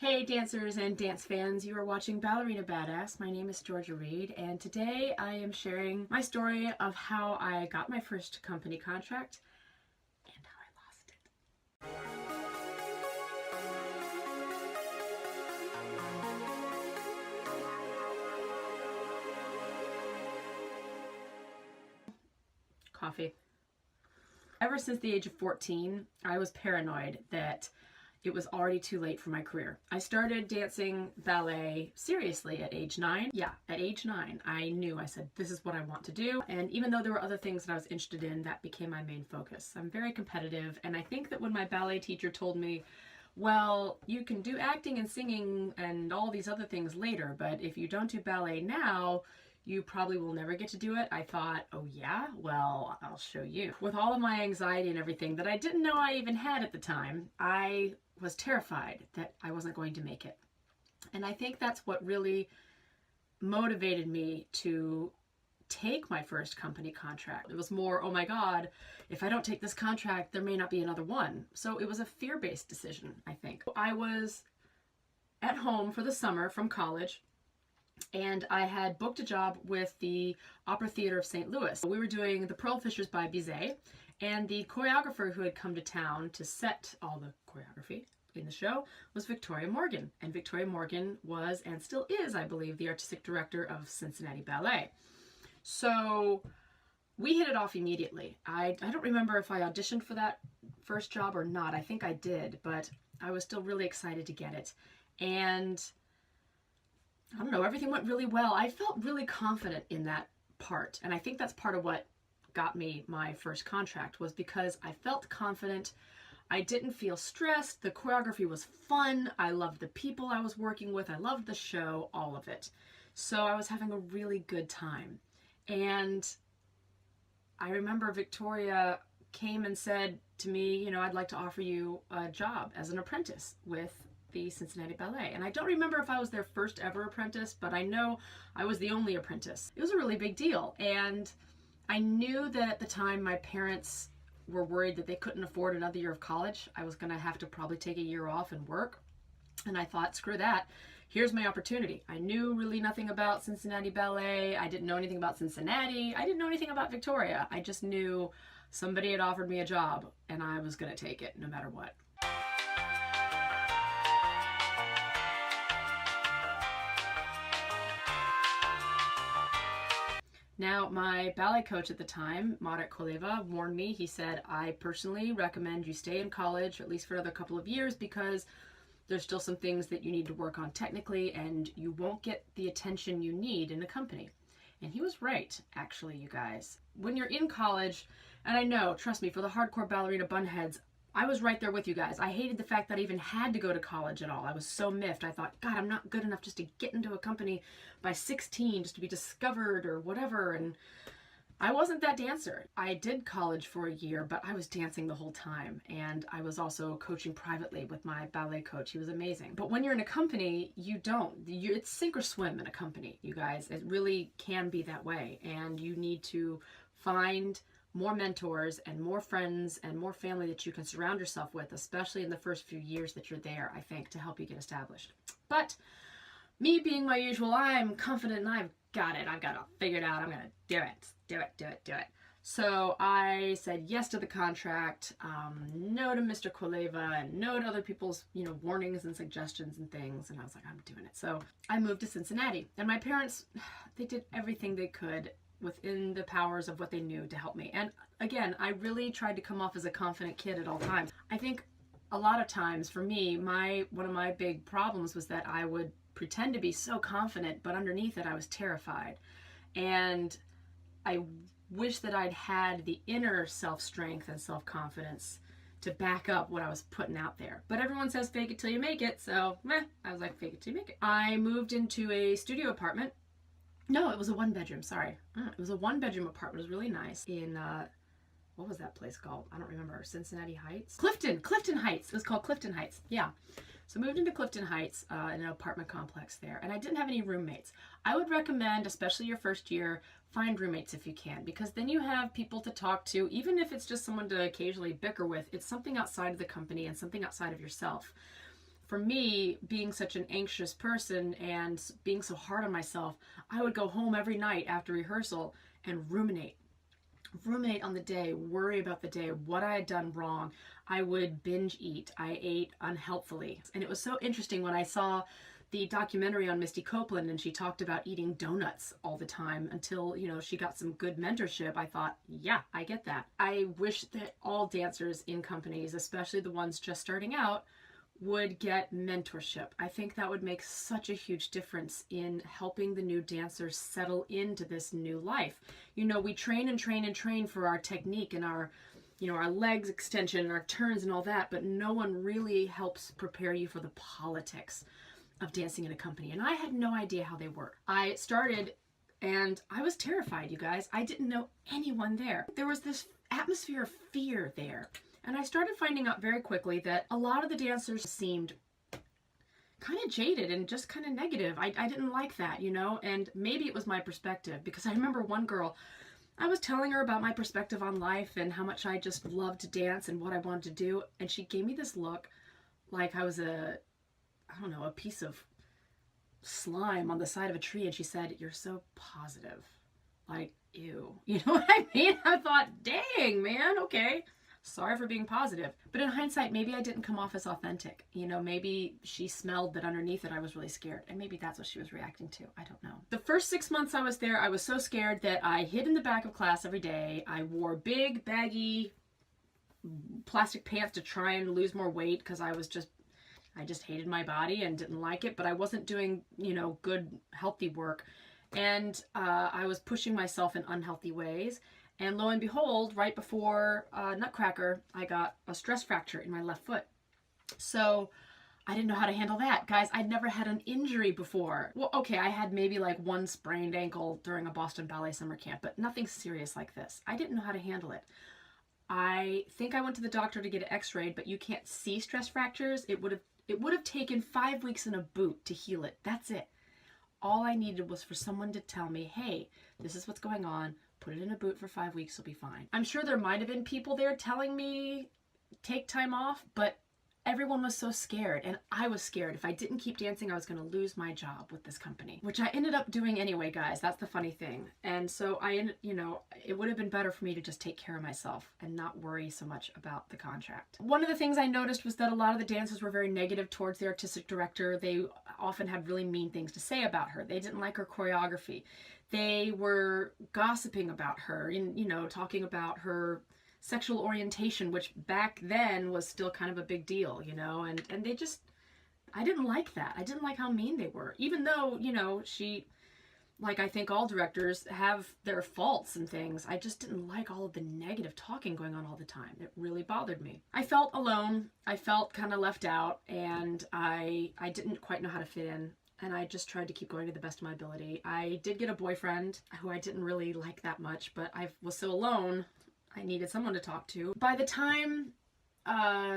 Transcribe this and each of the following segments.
Hey dancers and dance fans, you are watching Ballerina Badass. My name is Georgia Reed, and today I am sharing my story of how I got my first company contract and how I lost it. Coffee. Ever since the age of 14, I was paranoid that it was already too late for my career. I started dancing ballet seriously at age 9. Yeah, at age 9, I said, this is what I want to do. And even though there were other things that I was interested in, that became my main focus. I'm very competitive, and I think that when my ballet teacher told me, well, you can do acting and singing and all these other things later, but if you don't do ballet now, you probably will never get to do it. I thought, oh yeah? Well, I'll show you. With all of my anxiety and everything that I didn't know I even had at the time, I was terrified that I wasn't going to make it. And I think that's what really motivated me to take my first company contract. It was more, oh my God, if I don't take this contract, there may not be another one. So it was a fear-based decision, I think. I was at home for the summer from college, and I had booked a job with the Opera Theater of St. Louis. We were doing The Pearl Fishers by Bizet, and the choreographer who had come to town to set all the choreography in the show was Victoria Morgan. And Victoria Morgan was, and still is, I believe, the artistic director of Cincinnati Ballet. So we hit it off immediately. I don't remember if I auditioned for that first job or not. I think I did, but I was still really excited to get it. And I don't know, everything went really well. I felt really confident in that part. And I think that's part of what got me my first contract, was because I felt confident. I didn't feel stressed. The choreography was fun. I loved the people I was working with. I loved the show, all of it. So I was having a really good time. And I remember Victoria came and said to me, you know, I'd like to offer you a job as an apprentice with the Cincinnati Ballet. And I don't remember if I was their first ever apprentice, but I know I was the only apprentice. It was a really big deal. And I knew that at the time my parents were worried that they couldn't afford another year of college. I was gonna have to probably take a year off and work. And I thought, screw that, here's my opportunity. I knew really nothing about Cincinnati Ballet. I didn't know anything about Cincinnati. I didn't know anything about Victoria. I just knew somebody had offered me a job and I was gonna take it no matter what. Now, my ballet coach at the time, Marek Koleva, warned me. He said, I personally recommend you stay in college, at least for another couple of years, because there's still some things that you need to work on technically, and you won't get the attention you need in a company. And he was right, actually, you guys. When you're in college, and I know, trust me, for the hardcore ballerina bunheads, I was right there with you guys. I hated the fact that I even had to go to college at all. I was so miffed. I thought, God, I'm not good enough just to get into a company by 16, just to be discovered or whatever. And I wasn't that dancer. I did college for a year, but I was dancing the whole time. And I was also coaching privately with my ballet coach. He was amazing. But when you're in a company, you don't. It's sink or swim in a company, you guys. It really can be that way. And you need to find more mentors and more friends and more family that you can surround yourself with, especially in the first few years that you're there, I think, to help you get established. But me being my usual, I'm confident and I've got it. I've got it all figured out. I'm going to do it. So I said yes to the contract, no to Mr. Koleva, and no to other people's, warnings and suggestions and things. And I was like, I'm doing it. So I moved to Cincinnati, and my parents, they did everything they could within the powers of what they knew to help me. And again, I really tried to come off as a confident kid at all times. I think a lot of times for me, one of my big problems was that I would pretend to be so confident, but underneath it I was terrified. And I wish that I'd had the inner self-strength and self-confidence to back up what I was putting out there. But everyone says fake it till you make it, so I was like, fake it till you make it. I moved into a studio apartment. No, it was a one-bedroom, sorry. It was a one-bedroom apartment. It was really nice in, what was that place called? I don't remember. Cincinnati Heights? Clifton Heights. It was called Clifton Heights, yeah. So moved into Clifton Heights in an apartment complex there, and I didn't have any roommates. I would recommend, especially your first year, find roommates if you can, because then you have people to talk to, even if it's just someone to occasionally bicker with. It's something outside of the company and something outside of yourself. for me, being such an anxious person and being so hard on myself, I would go home every night after rehearsal and ruminate on the day, worry about the day, what I had done wrong. I would binge eat. I ate unhealthfully. And it was so interesting when I saw the documentary on Misty Copeland and she talked about eating donuts all the time until, you know, she got some good mentorship. I thought, yeah, I get that. I wish that all dancers in companies, especially the ones just starting out, would get mentorship. I think that would make such a huge difference in helping the new dancers settle into this new life. You know, we train and train and train for our technique and our, you know, our legs extension and our turns and all that, but no one really helps prepare you for the politics of dancing in a company. And I had no idea how they work. I started and I was terrified, you guys. I didn't know anyone there. There was this atmosphere of fear there. And I started finding out very quickly that a lot of the dancers seemed kind of jaded and just kind of negative. I didn't like that, you know, and maybe it was my perspective, because I remember one girl, I was telling her about my perspective on life and how much I just loved to dance and what I wanted to do. And she gave me this look like I was a piece of slime on the side of a tree. And she said, "You're so positive." Like, ew. You know what I mean? I thought, dang, man, okay. Sorry for being positive. But in hindsight, maybe I didn't come off as authentic. You know, maybe she smelled that underneath it I was really scared. And maybe that's what she was reacting to. I don't know. The first 6 months I was there, I was so scared that I hid in the back of class every day. I wore big, baggy plastic pants to try and lose more weight because I just hated my body and didn't like it. But I wasn't doing, you know, good, healthy work. And I was pushing myself in unhealthy ways. And lo and behold, right before Nutcracker, I got a stress fracture in my left foot. So I didn't know how to handle that. Guys, I'd never had an injury before. Well, okay, I had maybe like one sprained ankle during a Boston Ballet summer camp, but nothing serious like this. I didn't know how to handle it. I think I went to the doctor to get it x-rayed, but you can't see stress fractures. It would have taken 5 weeks in a boot to heal it. That's it. All I needed was for someone to tell me, hey, this is what's going on. Put it in a boot for 5 weeks, you'll be fine. I'm sure there might have been people there telling me take time off, but everyone was so scared, and I was scared. If I didn't keep dancing, I was going to lose my job with this company, which I ended up doing anyway, guys. That's the funny thing. And so it would have been better for me to just take care of myself and not worry so much about the contract. One of the things I noticed was that a lot of the dancers were very negative towards the artistic director. They often had really mean things to say about her. They didn't like her choreography. They were gossiping about her and, you know, talking about her sexual orientation, which back then was still kind of a big deal, you know, and they just, I didn't like that. I didn't like how mean they were, even though, you know, she, like I think all directors have their faults and things. I just didn't like all of the negative talking going on all the time. It really bothered me. I felt alone. I felt kind of left out, and I didn't quite know how to fit in. And I just tried to keep going to the best of my ability. I did get a boyfriend who I didn't really like that much, but I was so alone, I needed someone to talk to. By the time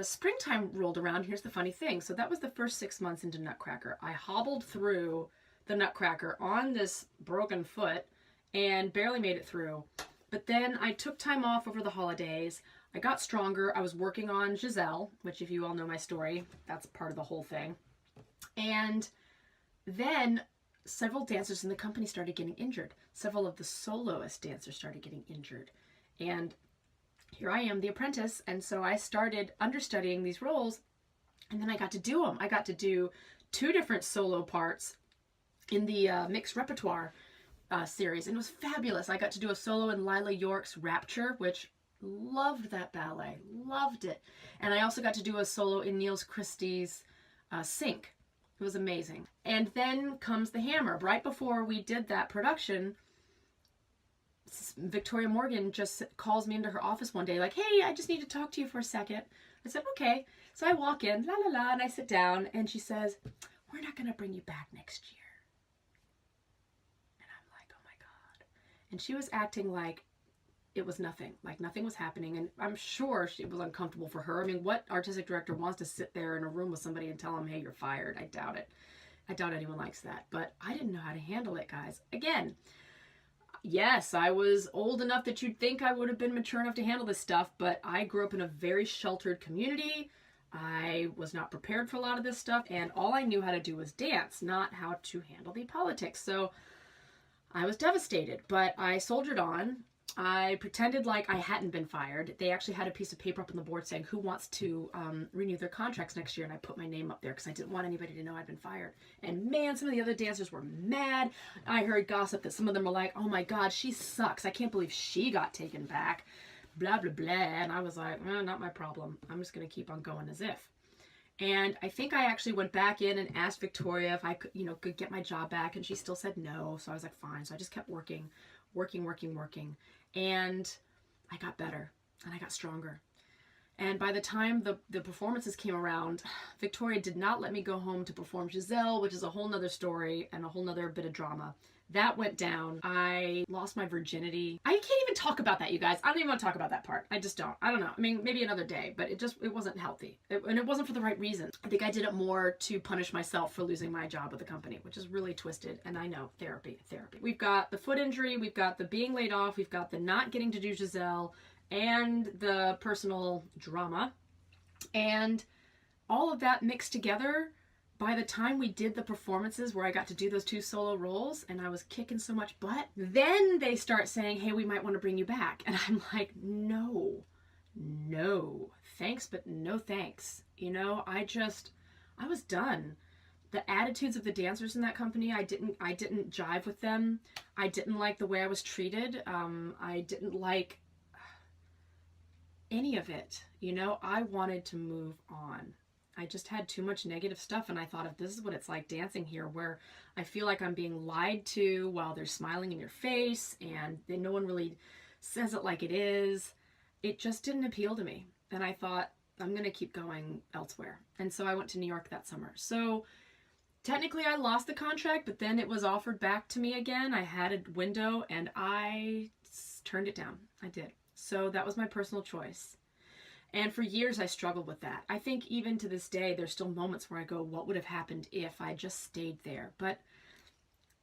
springtime rolled around, here's the funny thing. So that was the first 6 months into Nutcracker. I hobbled through the Nutcracker on this broken foot and barely made it through. But then I took time off over the holidays. I got stronger. I was working on Giselle, which if you all know my story, that's part of the whole thing. And then several dancers in the company started getting injured. Several of the soloist dancers started getting injured. And here I am, the apprentice, and so I started understudying these roles, and then I got to do them. I got to do 2 different solo parts in the mixed repertoire series, and it was fabulous. I got to do a solo in Lila York's Rapture, which loved that ballet, loved it. And I also got to do a solo in Niels Christie's Sink. It was amazing. And then comes the hammer. Right before we did that production, Victoria Morgan just calls me into her office one day like, hey, I just need to talk to you for a second. I said, okay. So I walk in, la la la, and I sit down, and she says, we're not going to bring you back next year. And I'm like, oh my God. And she was acting like it was nothing, like nothing was happening. And I'm sure it was uncomfortable for her. I mean, what artistic director wants to sit there in a room with somebody and tell them, hey, you're fired? I doubt it. I doubt anyone likes that. But I didn't know how to handle it, guys. Again, yes, I was old enough that you'd think I would have been mature enough to handle this stuff, but I grew up in a very sheltered community. I was not prepared for a lot of this stuff, and all I knew how to do was dance, not how to handle the politics. So I was devastated, but I soldiered on. I pretended like I hadn't been fired. They actually had a piece of paper up on the board saying who wants to renew their contracts next year, and I put my name up there because I didn't want anybody to know I'd been fired. And man, some of the other dancers were mad. I heard gossip that some of them were like, oh my God, she sucks. I can't believe she got taken back. Blah, blah, blah. And I was like, not my problem. I'm just going to keep on going as if. And I think I actually went back in and asked Victoria if I could, could get my job back. And she still said no. So I was like, fine. So I just kept working. And I got better and I got stronger. And by the time the performances came around, Victoria did not let me go home to perform Giselle, which is a whole nother story and a whole nother bit of drama. That went down. I lost my virginity. I can't even talk about that, you guys. I don't even want to talk about that part. I just don't. I don't know. I mean, maybe another day, but it wasn't healthy. And it wasn't for the right reasons. I think I did it more to punish myself for losing my job with the company, which is really twisted. And I know, therapy. We've got the foot injury, we've got the being laid off, we've got the not getting to do Giselle, and the personal drama. And all of that mixed together, by the time we did the performances where I got to do those 2 solo roles and I was kicking so much butt, then they start saying, hey, we might want to bring you back. And I'm like, no, thanks, but no thanks. I was done. The attitudes of the dancers in that company, I didn't jive with them. I didn't like the way I was treated. I didn't like any of it. I wanted to move on. I just had too much negative stuff, and I thought, if this is what it's like dancing here, where I feel like I'm being lied to while they're smiling in your face and then no one really says it like it is, it just didn't appeal to me. And I thought, I'm going to keep going elsewhere. And so I went to New York that summer. So technically I lost the contract, but then it was offered back to me again. I had a window and I turned it down. I did. So that was my personal choice. And for years I struggled with that. I think even to this day, there's still moments where I go, what would have happened if I just stayed there? But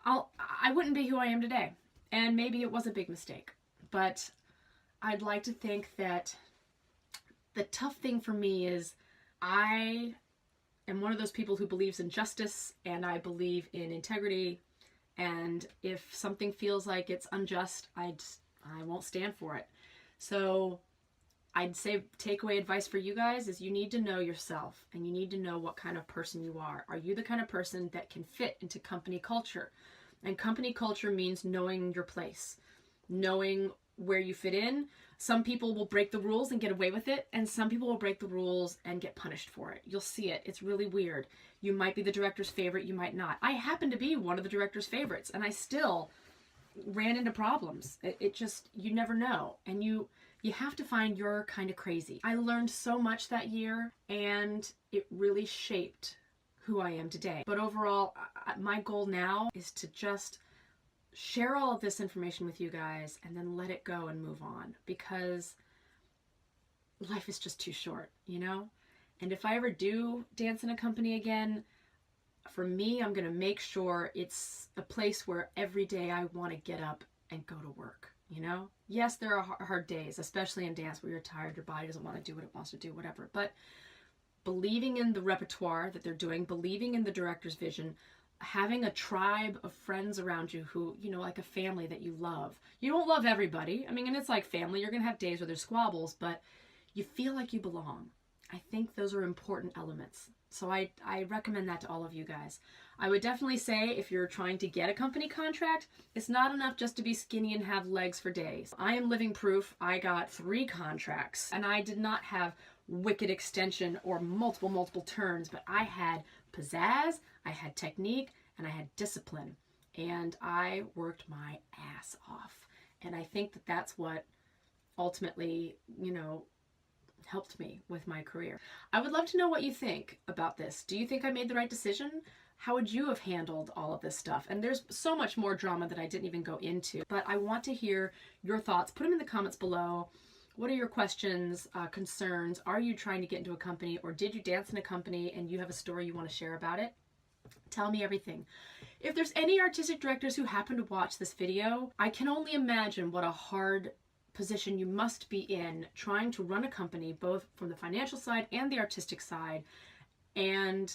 I wouldn't be who I am today. And maybe it was a big mistake. But I'd like to think that the tough thing for me is I am one of those people who believes in justice, and I believe in integrity. And if something feels like it's unjust, I won't stand for it. So I'd say takeaway advice for you guys is you need to know yourself, and you need to know what kind of person you are. Are you the kind of person that can fit into company culture? And company culture means knowing your place, knowing where you fit in. Some people will break the rules and get away with it, and some people will break the rules and get punished for it. You'll see it. It's really weird. You might be the director's favorite, you might not. I happen to be one of the director's favorites, and I still ran into problems. It just, you never know. And you have to find your kind of crazy. I learned so much that year, and it really shaped who I am today. But overall, my goal now is to just share all of this information with you guys and then let it go and move on, because life is just too short, you know? And if I ever do dance in a company again, for me, I'm going to make sure it's a place where every day I want to get up and go to work, you know? Yes, there are hard days, especially in dance where you're tired, your body doesn't want to do what it wants to do, whatever. But believing in the repertoire that they're doing, believing in the director's vision, having a tribe of friends around you who, you know, like a family that you love. You don't love everybody. I mean, and it's like family. You're going to have days where there's squabbles, but you feel like you belong. I think those are important elements. So I recommend that to all of you guys. I would definitely say if you're trying to get a company contract, it's not enough just to be skinny and have legs for days. I am living proof. I got 3 contracts, and I did not have wicked extension or multiple turns, but I had pizzazz, I had technique, and I had discipline. And I worked my ass off. And I think that that's what ultimately, you know, helped me with my career. I would love to know what you think about this. Do you think I made the right decision? How would you have handled all of this stuff? And there's so much more drama that I didn't even go into, but I want to hear your thoughts. Put them in the comments below. What are your questions, concerns? Are you trying to get into a company, or did you dance in a company and you have a story you want to share about it? Tell me everything. If there's any artistic directors who happen to watch this video, I can only imagine what a hard position you must be in trying to run a company, both from the financial side and the artistic side. And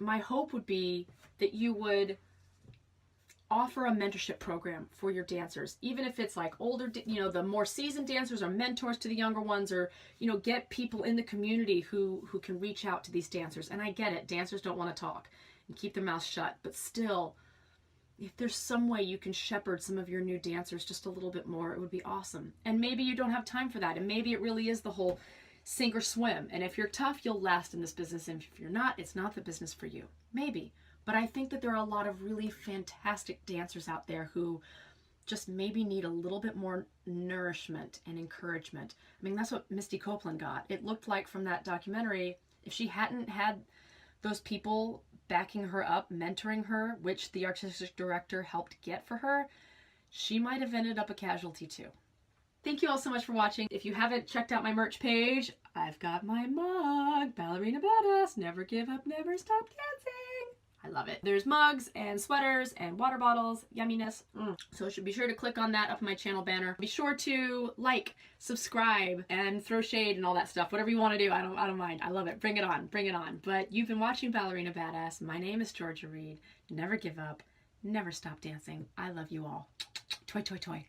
my hope would be that you would offer a mentorship program for your dancers, even if it's like older, the more seasoned dancers are mentors to the younger ones, or, get people in the community who can reach out to these dancers. And I get it, dancers don't want to talk and keep their mouths shut, but still, if there's some way you can shepherd some of your new dancers just a little bit more, it would be awesome. And maybe you don't have time for that, and maybe it really is the whole sink or swim. And if you're tough, you'll last in this business, and if you're not, it's not the business for you. Maybe. But I think that there are a lot of really fantastic dancers out there who just maybe need a little bit more nourishment and encouragement. I mean, that's what Misty Copeland got. It looked like from that documentary, if she hadn't had those people backing her up, mentoring her, which the artistic director helped get for her, she might have ended up a casualty too. Thank you all so much for watching. If you haven't checked out my merch page, I've got my mug, Ballerina Badass, never give up, never stop dancing. I love it. There's mugs and sweaters and water bottles, yumminess. So be sure to click on that up on my channel banner. Be sure to like, subscribe, and throw shade and all that stuff. Whatever you want to do, I don't mind. I love it. Bring it on, bring it on. But you've been watching Ballerina Badass. My name is Georgia Reed. Never give up, never stop dancing. I love you all. Toy, toy, toy.